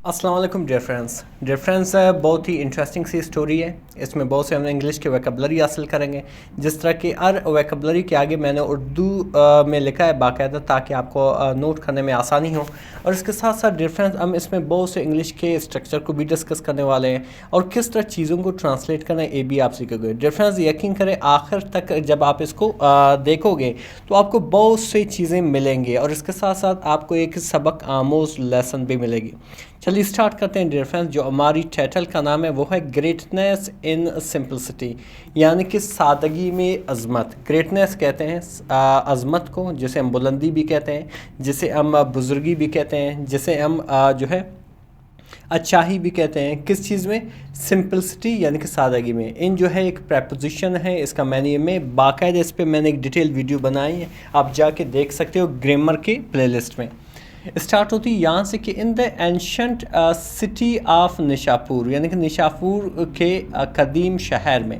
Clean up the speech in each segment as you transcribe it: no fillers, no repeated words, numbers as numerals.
السلام علیکم dear friends بہت ہی انٹرسٹنگ سی اسٹوری ہے. اس میں بہت سے ہم نے انگلش کے ویکیبلری حاصل کریں گے. جس طرح کہ ہر ویکیبلری کے آگے میں نے اردو میں لکھا ہے باقاعدہ تاکہ آپ کو نوٹ کرنے میں آسانی ہو. اور اس کے ساتھ ساتھ ڈیئر فرینڈس ہم اس میں بہت سے انگلش کے اسٹرکچر کو بھی ڈسکس کرنے والے ہیں اور کس طرح چیزوں کو ٹرانسلیٹ کرنا ہے یہ بھی آپ سیکھو گے. ڈیئر فرینڈس یقین کریں آخر تک جب آپ اس کو دیکھو گے تو آپ کو بہت سی چیزیں ملیں گی اور اس کے ساتھ ساتھ آپ کو ایک سبق آموز لیسن بھی ملے گی. چلیے اسٹارٹ کرتے ہیں ڈیئر فرینڈس. جو ہماری ٹائٹل کا نام ہے وہ ہے گریٹنیس ان سمپلسٹی، یعنی کہ سادگی میں عظمت. گریٹنیس کہتے ہیں عظمت کو، جسے ہم بلندی بھی کہتے ہیں، جسے ہم بزرگی بھی کہتے ہیں، جسے ہم جو ہے اچھائی بھی کہتے ہیں. کس چیز میں؟ سمپلسٹی یعنی کہ سادگی میں. ان جو ہے ایک پریپوزیشن ہے، اس کا معنی میں باقاعدہ اس پہ میں نے ایک ڈیٹیل ویڈیو بنائی ہے، آپ جا کے دیکھ سکتے ہو گرامر کے پلے لسٹ میں. اسٹارٹ ہوتی یہاں سے کہ in the ancient city of Nishapur, یعنی کہ نشاپور کے قدیم شہر میں.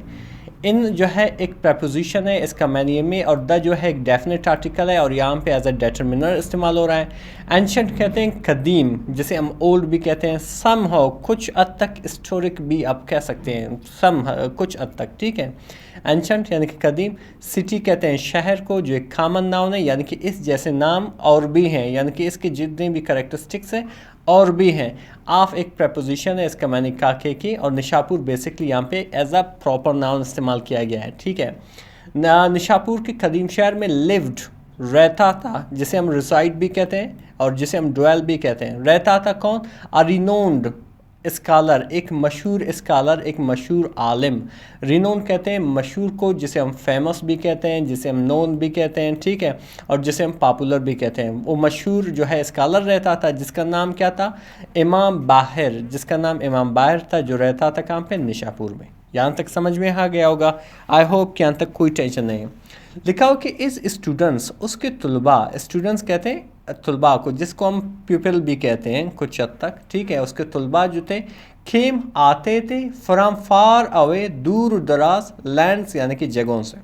ان جو ہے ایک پریپوزیشن ہے، اس کا معنی میں، اور دا جو ہے ایک ڈیفینٹ آرٹیکل ہے اور یہاں پہ ایز اے ڈیٹرمنر استعمال ہو رہا ہے. اینشنٹ کہتے ہیں قدیم، جسے ہم اولڈ بھی کہتے ہیں. سم ہو کچھ حد تک، ہسٹورک بھی آپ کہہ سکتے ہیں، سم کچھ حد تک، ٹھیک ہے. اینشنٹ یعنی کہ قدیم. سٹی کہتے ہیں شہر کو، جو ایک کامن ناؤن ہے، یعنی کہ اس جیسے نام اور بھی ہیں، یعنی کہ اس کے جتنے بھی کریکٹرسٹکس ہیں اور بھی ہیں. آف ایک پریپوزیشن ہے، اس کا معنی کاکے کی، اور نشاپور بیسکلی یہاں پہ ایز اے پراپر ناؤن استعمال کیا گیا ہے، ٹھیک ہے. نشاپور کے قدیم شہر میں لیوڈ رہتا تھا، جسے ہم ریسائڈ بھی کہتے ہیں اور جسے ہم ڈویل بھی کہتے ہیں. رہتا تھا کون؟ رینونڈ اسکالر، ایک مشہور اسکالر، ایک مشہور عالم. رینون کہتے ہیں مشہور کو، جسے ہم فیمس بھی کہتے ہیں، جسے ہم نون بھی کہتے ہیں، ٹھیک ہے، اور جسے ہم پاپولر بھی کہتے ہیں. وہ مشہور جو ہے اسکالر رہتا تھا جس کا نام کیا تھا؟ امام باہر، جس کا نام امام باہر تھا، جو رہتا تھا کہاں پہ؟ نشاپور میں. یہاں تک سمجھ میں آ گیا ہوگا. آئی ہوپ کہ یہاں تک کوئی ٹینشن نہیں ہے. لکھا ہو کہ اس اسٹوڈنٹس، اس کے طلباء، اسٹوڈنٹس کہتے ہیں طلباء کو، جس کو ہم پیپل بھی کہتے ہیں کچھ حد تک، ٹھیک ہے. اس کے طلباء جو تھے کھیم آتے تھے فرام فار اوے، دور دراز، لینڈس یعنی کہ جگہوں سے.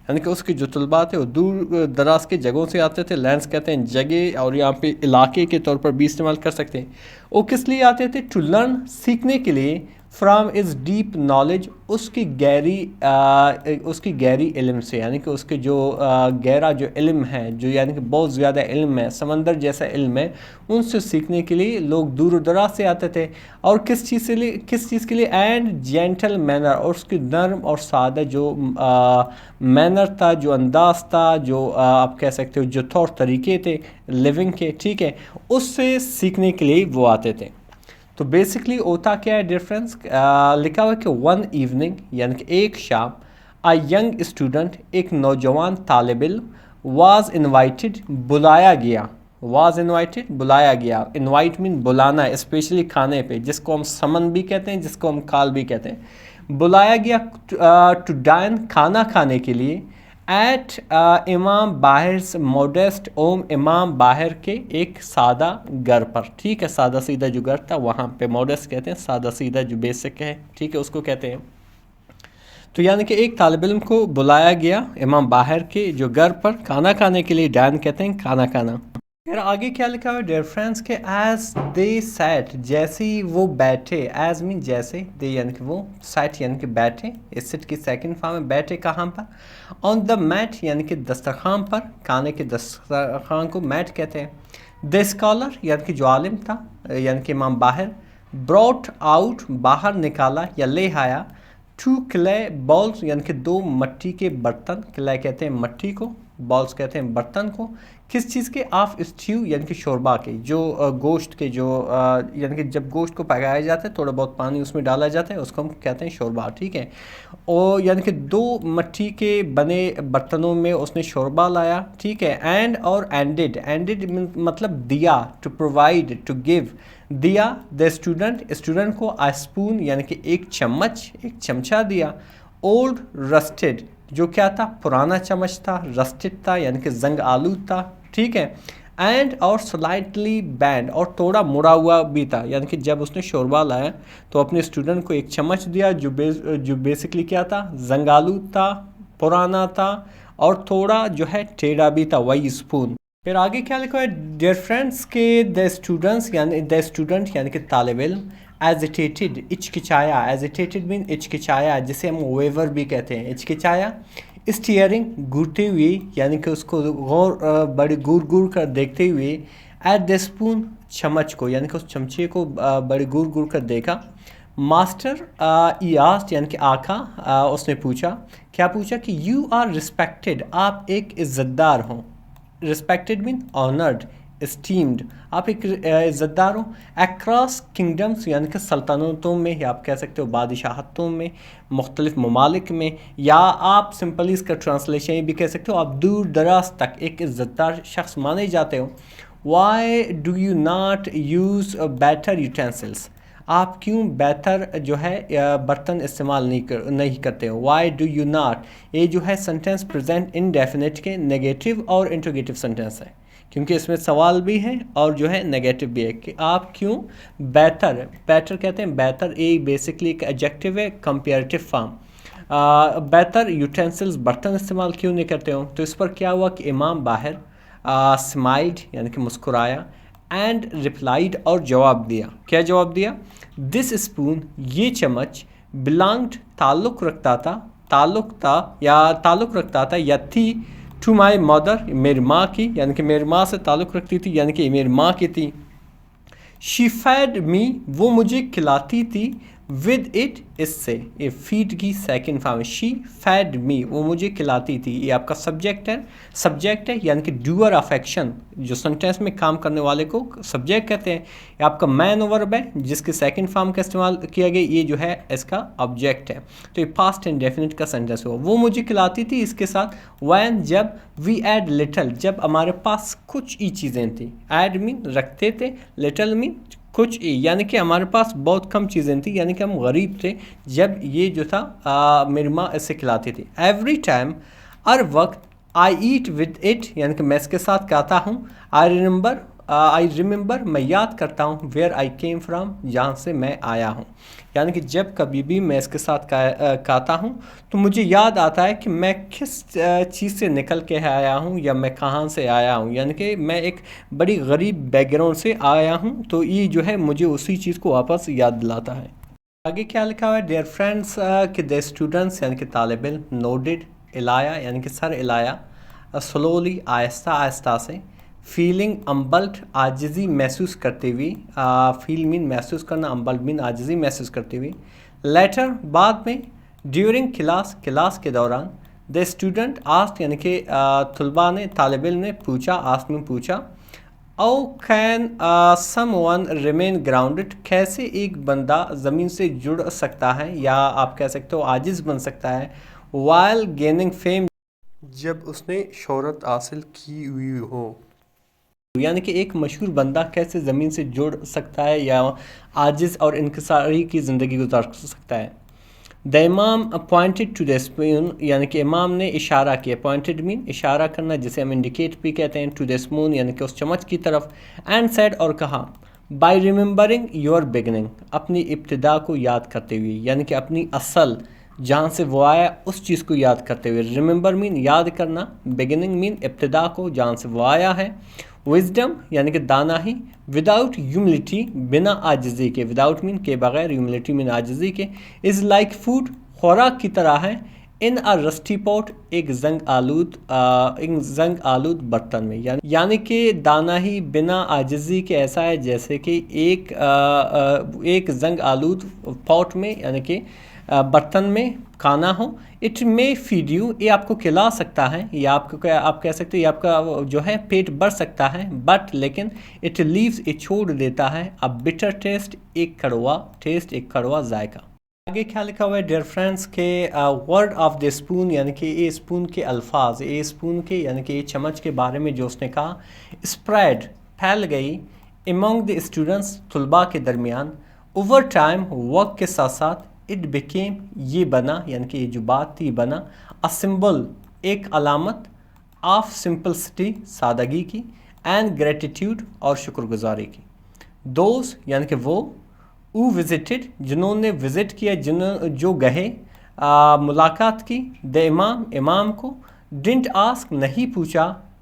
یعنی کہ اس کے جو طلباء تھے وہ دور دراز کے جگہوں سے آتے تھے. لینڈس کہتے ہیں جگہ، اور یہاں پہ علاقے کے طور پر بھی استعمال کر سکتے ہیں. وہ کس لیے آتے تھے؟ ٹو لرن، سیکھنے کے لیے. فرام از ڈیپ نالج، اس کی گہری علم سے، یعنی کہ اس کے جو گہرا جو علم ہے، جو یعنی کہ بہت زیادہ علم ہے، سمندر جیسا علم ہے، ان سے سیکھنے کے لیے لوگ دور دراز سے آتے تھے. اور کس چیز کے لیے؟ اینڈ جینٹل مینر، اور اس کی نرم اور سادہ جو مینر تھا، جو انداز تھا، جو آپ کہہ سکتے ہو جو طور طریقے تھے لیونگ کے، ٹھیک ہے، اس سے سیکھنے کے لیے وہ آتے تھے. تو بیسکلی ہوتا کیا ہے ڈفرینس؟ لکھا ہوا ہے کہ ون ایوننگ، یعنی کہ ایک شام، اے ینگ اسٹوڈنٹ، ایک نوجوان طالب علم، واز انوائٹڈ، بلایا گیا. واز انوائٹڈ، بلایا گیا. انوائٹ مین بلانا، اسپیشلی کھانے پہ، جس کو ہم سمن بھی کہتے ہیں، جس کو ہم کال بھی کہتے ہیں. بلایا گیا ٹو ڈائن، کھانا کھانے کے لیے. ایٹ امام باہر موڈیسٹ ہوم، امام باہر کے ایک سادہ گھر پر، ٹھیک ہے. سادہ سیدھا جو گھر تھا وہاں پہ موڈیسٹ کہتے ہیں، سادہ سیدھا جو بیسک ہے، ٹھیک ہے، اس کو کہتے ہیں. تو یعنی کہ ایک طالب علم کو بلایا گیا امام باہر کے جو گھر پر کھانا کھانے کے لیے. ڈائن کہتے ہیں کھانا کھانا. پھر آگے کیا لکھا ہوا ڈیئر فرینڈس کہ ایز دے سیٹ، جیسے ہی وہ بیٹھے. ایز مین جیسے، دے یعنی کہ وہ، سیٹ یعنی کہ بیٹھے. اس سیٹ کی سیکنڈ فارم ہے بیٹھے کہاں پر؟ آن دا میٹ یعنی کہ دسترخوان پر، کھانے کے دسترخوان کو میٹ کہتے ہیں. دا اسکالر یعنی کہ جو عالم تھا، یعنی کہ امام باہر. براٹ آؤٹ، باہر نکالا یا لے آیا. ٹو کلے بالز یعنی کہ دو مٹی کے برتن. کلے کہتے ہیں مٹی کو، بالز کہتے ہیں برتن کو. کس چیز کے؟ آف اسٹیو یعنی کہ شوربا کے، جو گوشت کے، جو یعنی کہ جب گوشت کو پکایا جاتا ہے تھوڑا بہت پانی اس میں ڈالا جاتا ہے، اس کو ہم کہتے ہیں شوربا، ٹھیک ہے. اور یعنی کہ دو مٹی کے بنے برتنوں میں اس نے شوربا لایا، ٹھیک ہے. اینڈ اور اینڈڈ مطلب دیا، ٹو پرووائڈ، ٹو گیو. دیا دا اسٹوڈنٹ کو آئی اسپون یعنی کہ ایک چمچ، ایک چمچہ دیا. اولڈ رسٹڈ، جو کیا تھا؟ پرانا چمچ تھا. رسٹڈ تھا یعنی کہ زنگ آلود تھا، ٹھیک ہے. اینڈ اور سلائٹلی بینڈ، اور تھوڑا مڑا ہوا بھی تھا. یعنی کہ جب اس نے شوربا لایا تو اپنے اسٹوڈنٹ کو ایک چمچ دیا جو بیسکلی کیا تھا؟ زنگ آلود تھا، پرانا تھا، اور تھوڑا جو ہے ٹیڑھا بھی تھا، وہی اسپون. پھر آگے کیا لکھا ہے ڈیئر فرینڈس کہ دا اسٹوڈنٹ یعنی کہ طالب علم ایزیٹیٹڈ ہچکچایا، ایزیٹیٹڈ مین ہچکچایا جسے ہم ویور بھی کہتے ہیں، ہچکچایا، اسٹیئرنگ گھورتے ہوئے یعنی کہ اس کو بڑی گور کر دیکھتے ہوئے، ایٹ دا اسپون چمچ کو یعنی کہ اس چمچے کو بڑی گور کر دیکھا، ماسٹر ای آسٹ یعنی کہ آقا اس نے پوچھا، کیا پوچھا کہ یو آر رسپیکٹڈ، آپ ایک عزت دار ہوں، رسپیکٹڈ مین آنرڈ، اسٹیمڈ، آپ ایک عزت دار ہوں، اکراس کنگڈمس یعنی کہ سلطنتوں میں، یا آپ کہہ سکتے ہو بادشاہتوں میں، مختلف ممالک میں، یا آپ سمپلی اس کا ٹرانسلیشن یہ بھی کہہ سکتے ہو آپ دور دراز تک ایک عزت دار شخص مانے جاتے ہو. Why do you not use better utensils, آپ کیوں بہتر جو ہے برتن استعمال نہیں کرتے ہو. وائی ڈو یو ناٹ، یہ جو ہے سینٹینس پریزنٹ انڈیفینٹ کے نیگیٹو اور انٹروگیٹو سینٹینس ہے، کیونکہ اس میں سوال بھی ہے اور جو ہے نیگیٹو بھی ہے کہ آپ کیوں بیٹر کہتے ہیں، بہتر ایک بیسکلی ایک ایڈجیکٹو ہے کمپیریٹو فارم، بہتر یوٹینسلز برتن استعمال کیوں نہیں کرتے ہو. تو اس پر کیا ہوا کہ امام باہر اسمائلڈ یعنی کہ مسکرایا، اینڈ ریپلائڈ اور جواب دیا. کیا جواب دیا؟ دس اسپون، یہ چمچ، بلانگڈ تعلق رکھتا تھا یا تھی، ٹو مائی مدر میری ماں کی، یعنی کہ میری ماں سے تعلق رکھتی تھی، یعنی کہ میری ماں کی تھی. شی فیڈ می، وہ مجھے کھلاتی تھی، ود اٹ، اس سے، یہ فیڈ کی سیکنڈ فارم ہے. شی فیڈ می، وہ مجھے کھلاتی تھی، یہ آپ کا سبجیکٹ ہے یعنی کہ ڈوئر آف ایکشن، جو سینٹینس میں کام کرنے والے کو سبجیکٹ کہتے ہیں. یہ آپ کا مین ورب ہے جس کے سیکنڈ فارم کا استعمال کیا گیا، یہ جو ہے اس کا آبجیکٹ ہے. تو یہ پاسٹ انڈیفینٹ کا سینٹینس ہوا. وہ مجھے کھلاتی تھی، اس کے ساتھ وین، جب، وی ایڈ لٹل، جب ہمارے پاس کچھ ہی چیزیں تھیں، ایڈ مین رکھتے تھے، لٹل مین کچھ ہی، یعنی کہ ہمارے پاس بہت کم چیزیں تھیں، یعنی کہ ہم غریب تھے جب یہ جو تھا میری ماں اسے کھلاتی تھی. ایوری ٹائم، ہر وقت، آئی ایٹ ود اٹ یعنی کہ میں اس کے ساتھ کھاتا ہوں. آئی ریممبر میں یاد کرتا ہوں، ویئر آئی کیم فرام، جہاں سے میں آیا ہوں. یعنی کہ جب کبھی بھی میں اس کے ساتھ کھاتا ہوں تو مجھے یاد آتا ہے کہ میں کس چیز سے نکل کے آیا ہوں یا میں کہاں سے آیا ہوں، یعنی کہ میں ایک بڑی غریب بیک گراؤنڈ سے آیا ہوں، تو یہ جو ہے مجھے اسی چیز کو واپس یاد دلاتا ہے. آگے کیا لکھا ہوا ہے ڈیئر فرینڈس کہ دا اسٹوڈنٹس یعنی کہ طالب علم، نوڈڈ ہلایا یعنی کہ سر ہلایا، سلولی آہستہ سے، فیلنگ امبلٹ عاجزی محسوس کرتے ہوئے، فیل مین محسوس کرنا، امبلٹ مین عاجزی محسوس کرتے ہوئے، لیٹر بعد میں، ڈیورنگ کلاس کے دوران، دا اسٹوڈنٹ آسٹ یعنی کہ طلباء نے، طالب علم نے پوچھا، آسٹ میں پوچھا، او کین سم ون ریمین گراؤنڈڈ، کیسے ایک بندہ زمین سے جڑ سکتا ہے یا آپ کہہ سکتے ہو عاجز بن سکتا ہے، وائل گیننگ فیم، جب اس نے شہرت حاصل کی ہوئی ہو. یعنی کہ ایک مشہور بندہ کیسے زمین سے جڑ سکتا ہے یا عاجز اور انکساری کی زندگی گزار سکتا ہے. دا امام پوائنٹڈ ٹو دا اسپون، یعنی کہ امام نے اشارہ کیا، پوائنٹڈ مین اشارہ کرنا جسے ہم انڈیکیٹ بھی کہتے ہیں، ٹو دا اسپون یعنی کہ اس چمچ کی طرف، اینڈ سیڈ اور کہا، بائی ریممبرنگ یور بگننگ، اپنی ابتدا کو یاد کرتے ہوئے، یعنی کہ اپنی اصل جہاں سے وہ آیا اس چیز کو یاد کرتے ہوئے. ریممبر مین یاد کرنا، بگننگ مین ابتدا کو جہاں سے وہ آیا ہے. وزڈم یعنی کہ دانائی، وداؤٹ ہیوملٹی بنا عاجزی کے، وداؤٹ مین کے بغیر، ہیوملٹی مین عاجزی کے، از لائک فوڈ خوراک کی طرح ہے، ان اے رسٹی پاٹ ایک زنگ آلود برتن میں، یعنی کہ دانائی بنا عاجزی کے ایسا ہے جیسے کہ ایک زنگ آلود پاٹ میں یعنی کہ برتن میں کھانا ہو. اٹ مے فیڈ یو، یہ آپ کو کھلا سکتا ہے یا آپ کہہ سکتے ہیں یہ آپ کا جو ہے پیٹ بھر سکتا ہے، بٹ لیکن اٹ لیوز، یہ چھوڑ دیتا ہے، ا بٹر ٹیسٹ، ایک کڑوا ذائقہ. آگے کیا لکھا ہوا ہے ڈیئر فرینڈس کہ ورڈ آف دا اسپون یعنی کہ یہ اسپون کے الفاظ، یہ اسپون کے یعنی کہ یہ چمچ کے بارے میں جو اس نے کہا، اسپریڈ پھیل گئی، امونگ دا اسٹوڈنٹس طلباء کے درمیان، اوور ٹائم وقت کے ساتھ ساتھ، اٹ بیکیم یہ بنا یعنی کہ یہ جو بات تھی بنا، اے سمبل ایک علامت، آف سمپلسٹی سادگی کی، اینڈ گریٹیٹیوڈ اور شکر گزاری کی. دوز یعنی کہ وہ، او وزٹڈ جنہوں نے وزٹ کیا، جو گئے، ملاقات کی، دا امام کو، ڈنٹ آسک نہیں پوچھا،